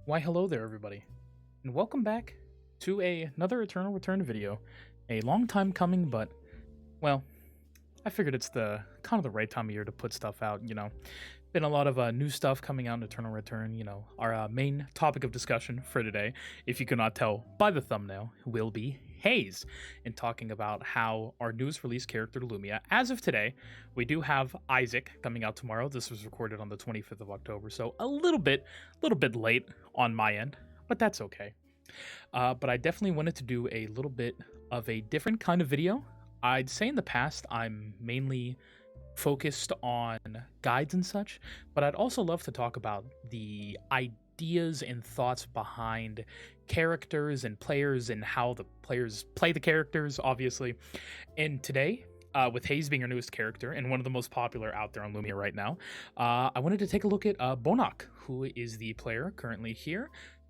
Why hello there everybody, and welcome back to another Eternal Return video. A long time coming, but, well, I figured it's the kind of the right time of year to put stuff out, you know. Been a lot of new stuff coming out in Eternal Return, you know. Our main topic of discussion for today, if you cannot tell by the thumbnail, will be Haze, and talking about how our newest release character, Lumia, as of today, we do have Isaac coming out tomorrow. This was recorded on the 25th of October, so a little bit late on my end, but that's okay. But I definitely wanted to do a little bit of a different kind of video. I'd say in the past, I'm mainly focused on guides and such, but I'd also love to talk about the ideas and thoughts behind characters and players and how the players play the characters, obviously. And today, with Haze being our newest character and one of the most popular out there on Lumia right now, I wanted to take a look at Bonak, who is the player currently here.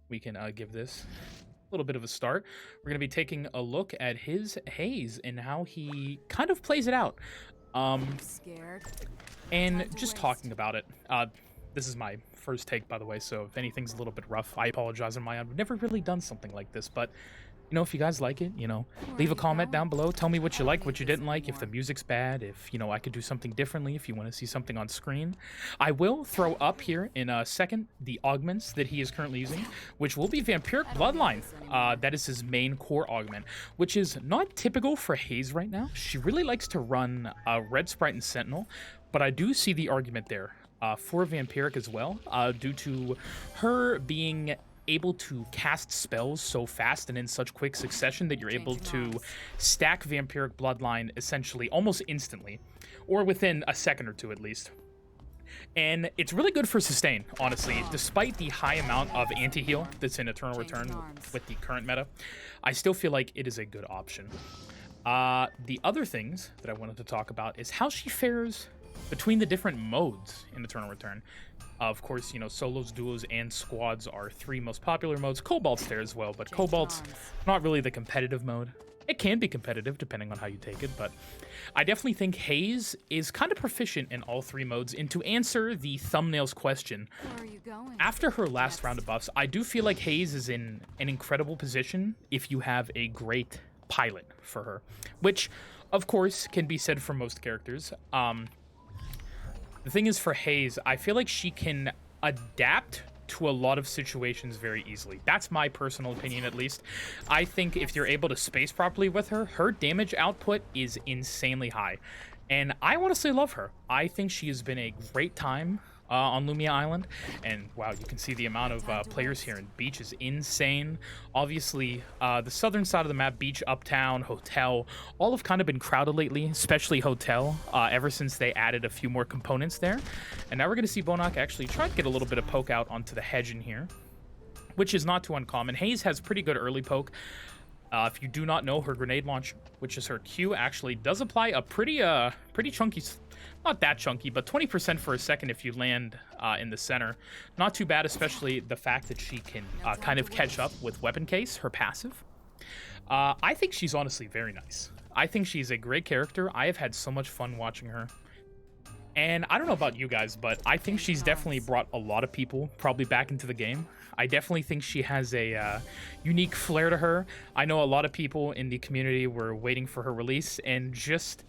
We can give this a little bit of a start. We're going to be taking a look at his Haze and how he kind of plays it out. Scared. And just talking about it. This is my first take, by the way, so if anything's a little bit rough, I apologize on my end. I've never really done something like this, but, you know, if you guys like it, you know, leave a comment down below. Tell me what you like, what you didn't like, if the music's bad, if, you know, I could do something differently, if you want to see something on screen. I will throw up here in a second the augments that he is currently using, which will be Vampiric Bloodline. That is his main core augment, which is not typical for Haze right now. She really likes to run Red Sprite and Sentinel, but I do see the argument there for Vampiric as well, due to her being able to cast spells so fast and in such quick succession that you're able to stack Vampiric Bloodline essentially almost instantly, or within a second or two at least. And it's really good for sustain, honestly. Despite the high amount of anti-heal that's in Eternal Return with the current meta, I still feel like it is a good option. The other things that I wanted to talk about is how she fares between the different modes in Eternal Return. Of course, you know, solos, duos, and squads are three most popular modes. Cobalt's there as well, but Cobalt's not really the competitive mode. It can be competitive depending on how you take it, but I definitely think Haze is kind of proficient in all three modes. And to answer the thumbnail's question, after her last round of buffs, I do feel like Haze is in an incredible position if you have a great pilot for her, which, of course, can be said for most characters. The thing is, for Haze, I feel like she can adapt to a lot of situations very easily. That's my personal opinion, at least. I think if you're able to space properly with her, her damage output is insanely high. And I honestly love her. I think she has been a great time on Lumia Island, and wow, you can see the amount of players here, and Beach is insane. Obviously, the southern side of the map, Beach, Uptown, Hotel, all have kind of been crowded lately, especially Hotel, ever since they added a few more components there. And now we're going to see Bonak actually try to get a little bit of poke out onto the hedge in here, which is not too uncommon. Haze has pretty good early poke. If you do not know, her grenade launch, which is her Q, actually does apply a pretty chunky, not that chunky, but 20% for a second if you land in the center. Not too bad, especially the fact that she can kind of catch up with Weapon Case, her passive. I think she's honestly very nice. I think she's a great character. I have had so much fun watching her. And I don't know about you guys, but I think she's definitely brought a lot of people probably back into the game. I definitely think she has a unique flair to her. I know a lot of people in the community were waiting for her release, and just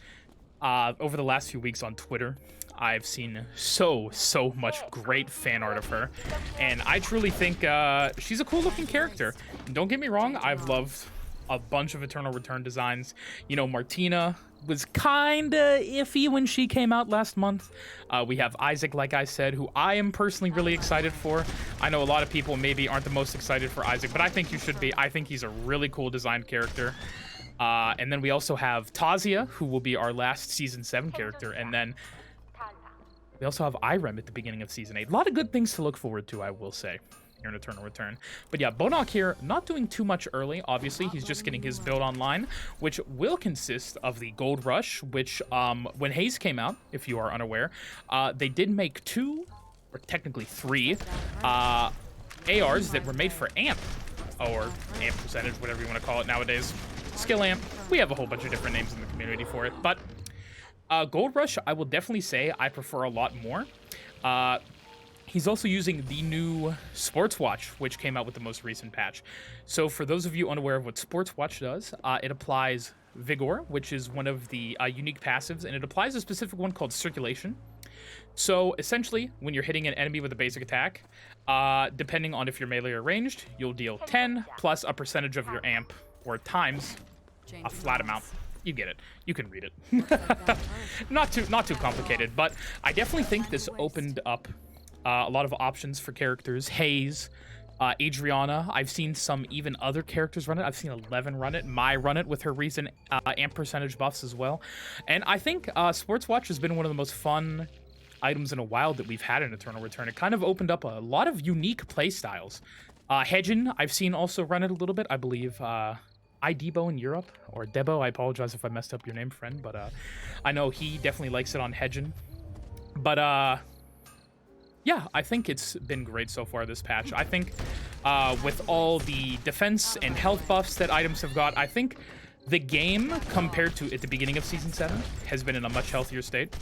over the last few weeks on Twitter, I've seen so much great fan art of her. And I truly think she's a cool looking character. And don't get me wrong, I've loved a bunch of Eternal Return designs. You know, Martina was kinda iffy when she came out last month. We have Isaac, like I said, who I am personally really excited for. I know a lot of people maybe aren't the most excited for Isaac, but I think you should be. I think he's a really cool designed character. And then we also have Tazia, who will be our last Season 7 character. And then we also have Irem at the beginning of Season 8. A lot of good things to look forward to, I will say, here in Eternal Return. But yeah, Bonak here, not doing too much early. Obviously, he's just getting his build online, which will consist of the Gold Rush, which when Haze came out, if you are unaware, they did make two, or technically three, ARs that were made for AMP, or AMP percentage, whatever you want to call it nowadays. Skill AMP. We have a whole bunch of different names in the community for it, but Gold Rush, I will definitely say I prefer a lot more. He's also using the new Sports Watch, which came out with the most recent patch. So for those of you unaware of what Sports Watch does, it applies Vigor, which is one of the unique passives, and it applies a specific one called Circulation. So essentially, when you're hitting an enemy with a basic attack, depending on if you're melee or ranged, you'll deal 10 plus a percentage of your amp, or times a flat amount. You get it. You can read it. Not too complicated, but I definitely think this opened up a lot of options for characters. Haze, Adriana. I've seen some even other characters run it. I've seen 11 run it. Mai run it with her recent amp percentage buffs as well. And I think Sports Watch has been one of the most fun items in a while that we've had in Eternal Return. It kind of opened up a lot of unique playstyles. Hedgen, I've seen also run it a little bit. I believe Debo in Europe, or Debo. I apologize if I messed up your name, friend, but I know he definitely likes it on Hedgen. But yeah, I think it's been great so far this patch. I think with all the defense and health buffs that items have got, I think the game, compared to at the beginning of Season 7, has been in a much healthier state.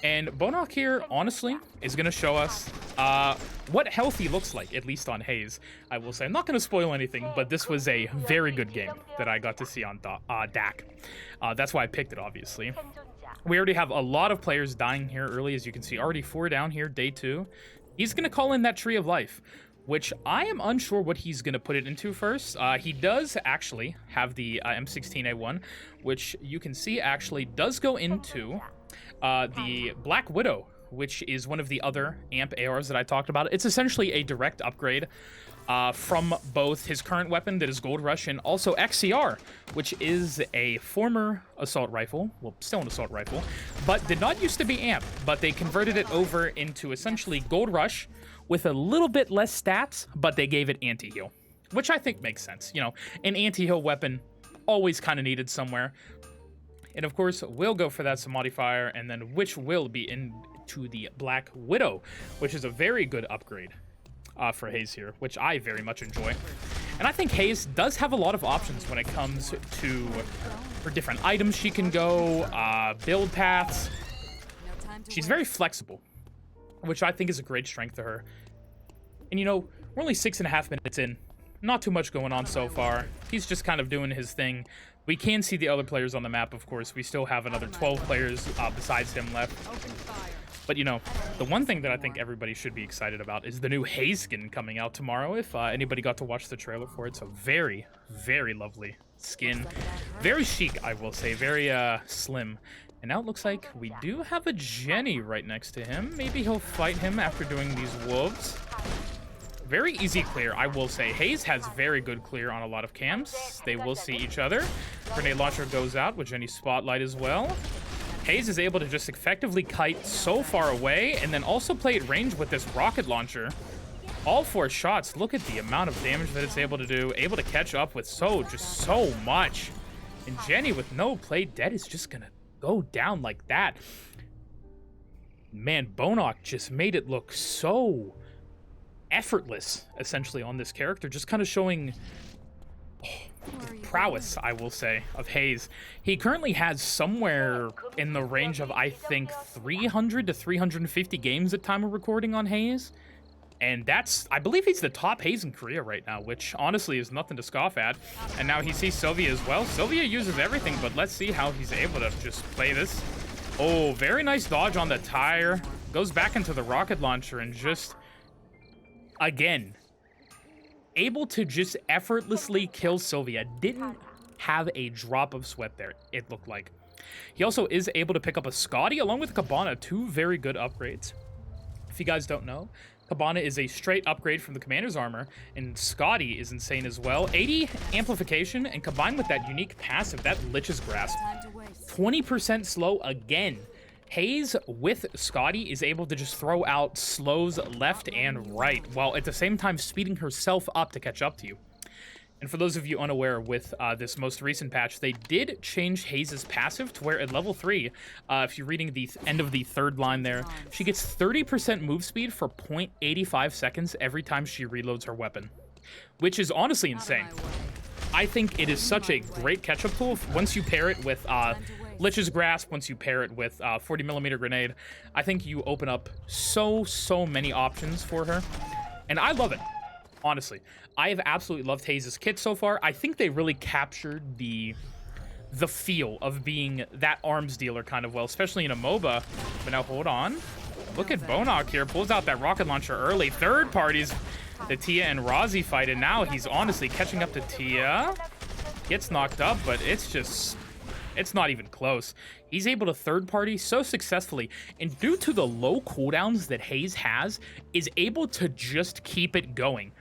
And Bonok here, honestly, is going to show us what healthy looks like, at least on Haze. I will say, I'm not going to spoil anything, but this was a very good game that I got to see on DAC. That's why I picked it, obviously. We already have a lot of players dying here early, as you can see. Already 4 down here, day 2. He's going to call in that Tree of Life, which I am unsure what he's going to put it into first. He does actually have the M16A1, which you can see actually does go into the Black Widow, which is one of the other AMP ARs that I talked about. It's essentially a direct upgrade from both his current weapon, that is Gold Rush, and also XCR, which is a former assault rifle, well, still an assault rifle, but did not used to be AMP, but they converted it over into essentially Gold Rush with a little bit less stats, but they gave it anti-heal, which I think makes sense. You know, an anti-heal weapon always kind of needed somewhere. And of course, we'll go for that some modifier, and then which will be into the Black Widow, which is a very good upgrade for Haze here, which I very much enjoy. And I think Haze does have a lot of options when it comes to for different items she can go, build paths. She's very flexible, which I think is a great strength to her. And you know, we're only 6.5 minutes in. Not too much going on so far. He's just kind of doing his thing. We can see the other players on the map, of course. We still have another 12 players besides him left. But, you know, the one thing that I think everybody should be excited about is the new Haze skin coming out tomorrow, if anybody got to watch the trailer for it. So very, very lovely skin. Very chic, I will say. Very slim. And now it looks like we do have a Jenny right next to him. Maybe he'll fight him after doing these wolves. Very easy clear, I will say. Haze has very good clear on a lot of camps. They will see each other. Grenade launcher goes out with Jenny's spotlight as well. Haze is able to just effectively kite so far away and then also play at range with this rocket launcher. All 4 shots, look at the amount of damage that it's able to do. Able to catch up with just so much. And Jenny with no play dead is just gonna go down like that. Man, Bonok just made it look so effortless, essentially, on this character. Just kind of showing the prowess, I will say, of Haze. He currently has somewhere in the range of, I think, 300 to 350 games at time of recording on Haze. And that's, I believe he's the top Haze in Korea right now, which honestly is nothing to scoff at. And now he sees Sylvia as well. Sylvia uses everything, but let's see how he's able to just play this. Oh, very nice dodge on the tire. Goes back into the rocket launcher and just, again, able to just effortlessly kill Sylvia. Didn't have a drop of sweat there, it looked like. He also is able to pick up a Scotty along with Cabana, 2 very good upgrades. If you guys don't know, Cabana is a straight upgrade from the Commander's Armor, and Scotty is insane as well. 80 amplification, and combined with that unique passive, that Lich's Grasp, 20% slow again. Haze with Scotty is able to just throw out slows left and right, while at the same time speeding herself up to catch up to you. And for those of you unaware, with this most recent patch, they did change Haze's passive to where at level 3, if you're reading the end of the 3rd line there, she gets 30% move speed for 0.85 seconds every time she reloads her weapon, which is honestly insane. I think it is such a great catch-up tool once you pair it with Lich's Grasp, once you pair it with 40mm grenade, I think you open up so many options for her. And I love it, honestly. I have absolutely loved Haze's kit so far. I think they really captured the feel of being that arms dealer kind of well, especially in a MOBA. But now, hold on. Look at Bonok here. Pulls out that rocket launcher early. Third parties, the Tia and Rozzy fight, and now he's honestly catching up to Tia. Gets knocked up, but it's not even close. He's able to third party so successfully, and due to the low cooldowns that Haze has, is able to just keep it going.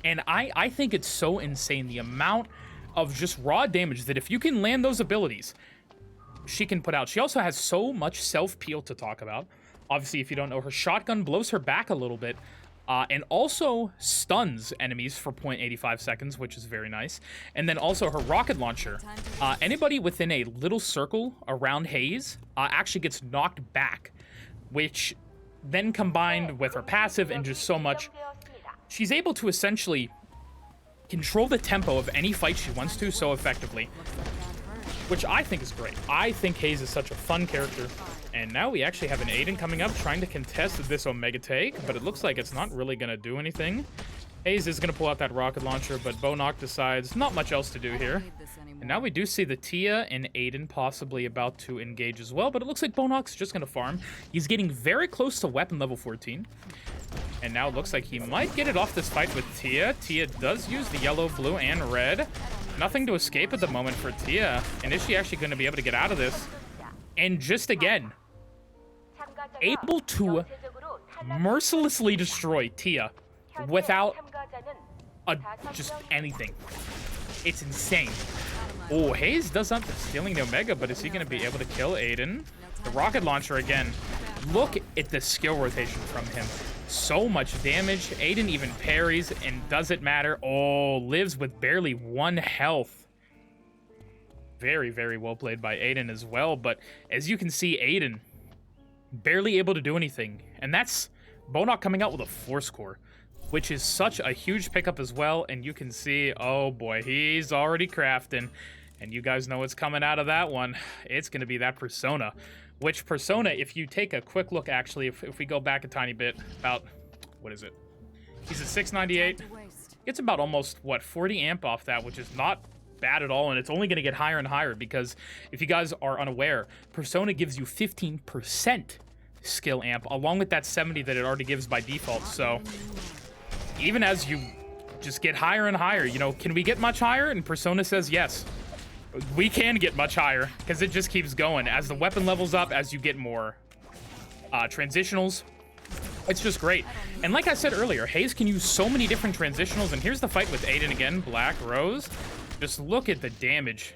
And I think it's so insane, the amount of just raw damage that if you can land those abilities, she can put out. She also has so much self-peel to talk about. Obviously, if you don't know, her shotgun blows her back a little bit, and also stuns enemies for 0.85 seconds, which is very nice. And then also her rocket launcher. Anybody within a little circle around Haze actually gets knocked back, which then combined with her passive and just so much, she's able to essentially control the tempo of any fight she wants to so effectively, which I think is great. I think Haze is such a fun character. And now we actually have an Aiden coming up trying to contest this Omega take, but it looks like it's not really going to do anything. Haze is going to pull out that rocket launcher, but Bonok decides not much else to do here. And now we do see the Tia and Aiden possibly about to engage as well, but it looks like Bonok's just going to farm. He's getting very close to weapon level 14. And now it looks like he might get it off this fight with Tia. Tia does use the yellow, blue, and red. Nothing to escape at the moment for Tia. And is she actually going to be able to get out of this? And just again, able to mercilessly destroy Tia without just anything. It's insane. Oh, Haze does something, stealing the Omega, but is he going to be able to kill Aiden? The rocket launcher again. Look at the skill rotation from him. So much damage. Aiden even parries, and does it matter? Oh, lives with barely 1 health. Very, very well played by Aiden as well, but as you can see, Aiden barely able to do anything, and that's Bonok coming out with a force core, which is such a huge pickup as well. And you can see, oh boy, he's already crafting, and you guys know what's coming out of that one. It's going to be that persona, which persona, if you take a quick look, actually, if we go back a tiny bit, about, what is it? He's at 698, gets about almost, what, 40 amp off that, which is not bad at all, and it's only going to get higher and higher, because if you guys are unaware, persona gives you 15% skill amp along with that 70 that it already gives by default. So even as you just get higher and higher, you know, can we get much higher? And persona says yes, we can get much higher, because it just keeps going as the weapon levels up, as you get more transitionals. It's just great. And like I said earlier, Haze can use so many different transitionals, and here's the fight with Aiden again. Black Rose. Just look at the damage.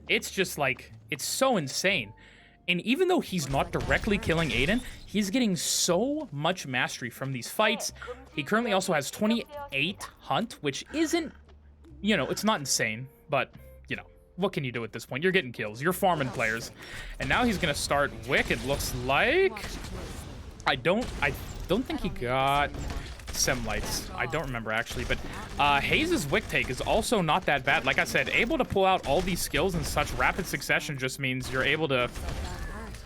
It's just like, it's so insane. And even though he's not directly killing Aiden, he's getting so much mastery from these fights. He currently also has 28 hunt, which isn't, you know, it's not insane, but, you know, what can you do at this point? You're getting kills. You're farming players. And now he's going to start Wick, it looks like. I don't think he got Sem Lights. I don't remember, actually, but Haze's Wick take is also not that bad. Like I said, able to pull out all these skills in such rapid succession just means you're able to,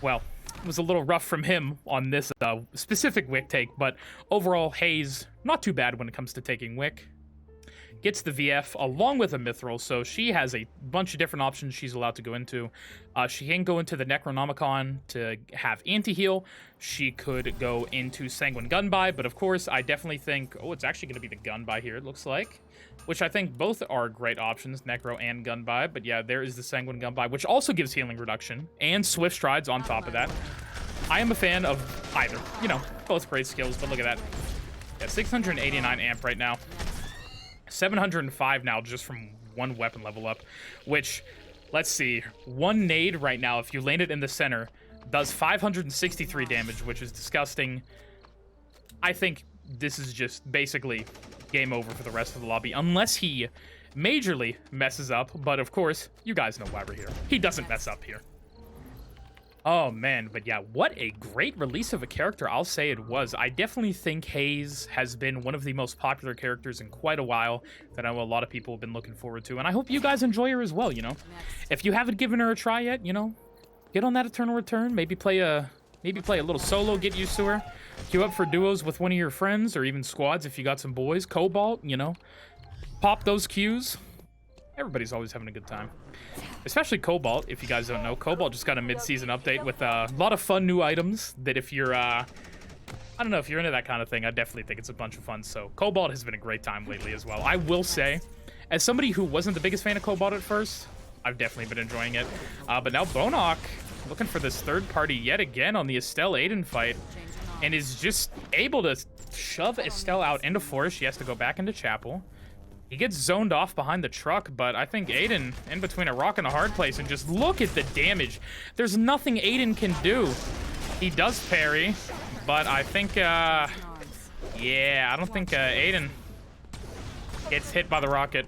well, it was a little rough from him on this specific Wick take, but overall, Haze, not too bad when it comes to taking Wick. Gets the VF along with a Mithril, so she has a bunch of different options she's allowed to go into. She can go into the Necronomicon to have anti-heal. She could go into Sanguine Gunbuy, but of course, I definitely think, oh, it's actually going to be the Gunbuy here, it looks like, which I think both are great options, Necro and Gunbuy. But yeah, there is the Sanguine Gunbuy, which also gives healing reduction and Swift Strides on top of that. I am a fan of either, you know, both great skills, but look at that. Yeah, 689 amp right now. 705 now just from one weapon level up, which, let's see, one nade right now, if you land it in the center, does 563 damage, which is disgusting. I think this is just basically game over for the rest of the lobby, unless he majorly messes up, but of course, you guys know why we're here. He doesn't mess up here. Oh man, but yeah, what a great release of a character, I'll say it was. I definitely think Haze has been one of the most popular characters in quite a while that I know a lot of people have been looking forward to, and I hope you guys enjoy her as well, you know? If you haven't given her a try yet, you know, get on that Eternal Return, maybe play a little solo, get used to her. Queue up for duos with one of your friends, or even squads if you got some boys. Cobalt, you know, pop those queues. Everybody's always having a good time. Especially Cobalt, if you guys don't know. Cobalt just got a mid-season update with a lot of fun new items that if you're, I don't know, if you're into that kind of thing, I definitely think it's a bunch of fun. So Cobalt has been a great time lately as well. I will say, as somebody who wasn't the biggest fan of Cobalt at first, I've definitely been enjoying it. But now Bonok looking for this third party yet again on the Estelle Aiden fight, and is just able to shove Estelle out into forest. She has to go back into chapel. He gets zoned off behind the truck, but I think Aiden in between a rock and a hard place, and just look at the damage. There's nothing Aiden can do. He does parry, but I think, yeah, I don't think Aiden gets hit by the rocket.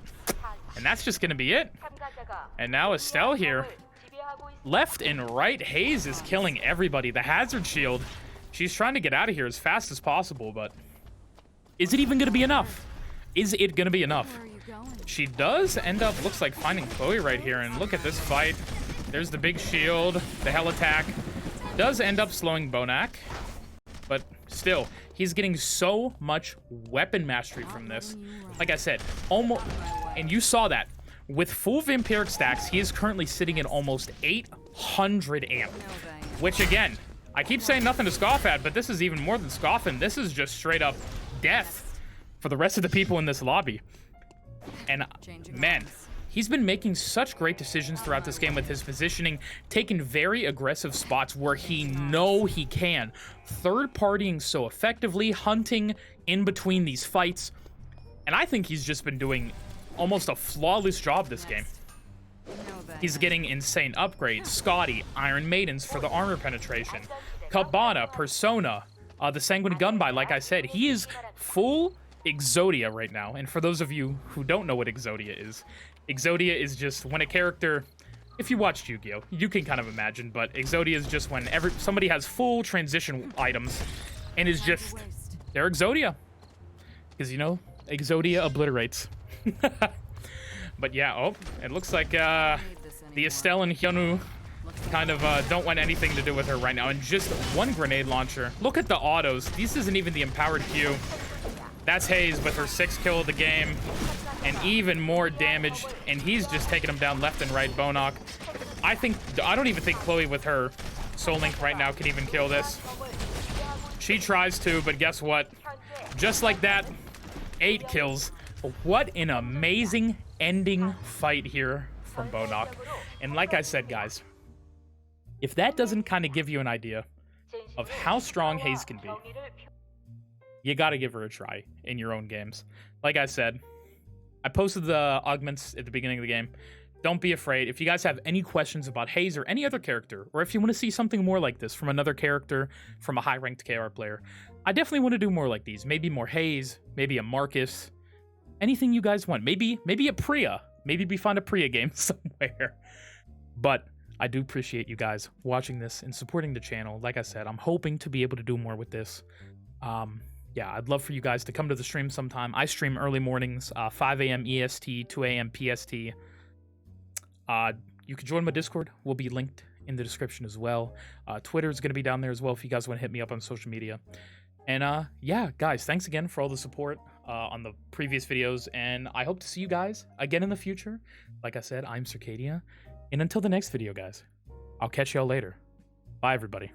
And that's just gonna be it. And now Estelle here. Left and right, Haze is killing everybody. The hazard shield. She's trying to get out of here as fast as possible, but is it even gonna be enough? Is it gonna be enough? She does end up, looks like, finding Chloe right here, and look at this fight. There's the big shield, the hell attack. Does end up slowing Bonak, but still, he's getting so much weapon mastery from this. Like I said, almost, and you saw that. With full vampiric stacks, he is currently sitting at almost 800 amp, which again, I keep saying nothing to scoff at, but this is even more than scoffing. This is just straight up death for the rest of the people in this lobby. And man, he's been making such great decisions throughout this game with his positioning, taking very aggressive spots where he know he can, third partying so effectively, hunting in between these fights. And I think he's just been doing almost a flawless job this game. He's getting insane upgrades, Scotty, Iron Maidens for the armor penetration, Cabana, Persona, the Sanguine Gunby, like I said. He is full Exodia right now, and for those of you who don't know what Exodia is just when a character, if you watched Yu-Gi-Oh, you can kind of imagine, but Exodia is just when somebody has full transition items and is just, they're Exodia. Because, you know, Exodia obliterates. But yeah, oh, it looks like the Estelle and Hyunwoo kind of don't want anything to do with her right now, and just one grenade launcher. Look at the autos. This isn't even the empowered Q. That's Haze with her 6th kill of the game, and even more damage, and he's just taking him down left and right. Bonok. I don't even think Chloe with her Soul Link right now can even kill this. She tries to, but guess what? Just like that, 8 kills. What an amazing ending fight here from Bonok. And like I said, guys, if that doesn't kind of give you an idea of how strong Haze can be, you got to give her a try in your own games. Like I said, I posted the augments at the beginning of the game. Don't be afraid. If you guys have any questions about Haze or any other character, or if you want to see something more like this from another character, from a high-ranked KR player, I definitely want to do more like these. Maybe more Haze, maybe a Marcus, anything you guys want. Maybe a Priya. Maybe we find a Priya game somewhere. But I do appreciate you guys watching this and supporting the channel. Like I said, I'm hoping to be able to do more with this. Yeah, I'd love for you guys to come to the stream sometime. I stream early mornings, 5 a.m. EST, 2 a.m. PST. You can join my Discord. We'll be linked in the description as well. Twitter is going to be down there as well if you guys want to hit me up on social media. And yeah, guys, thanks again for all the support on the previous videos, and I hope to see you guys again in the future. Like I said, I'm Circadia, and until the next video, guys, I'll catch y'all later. Bye, everybody.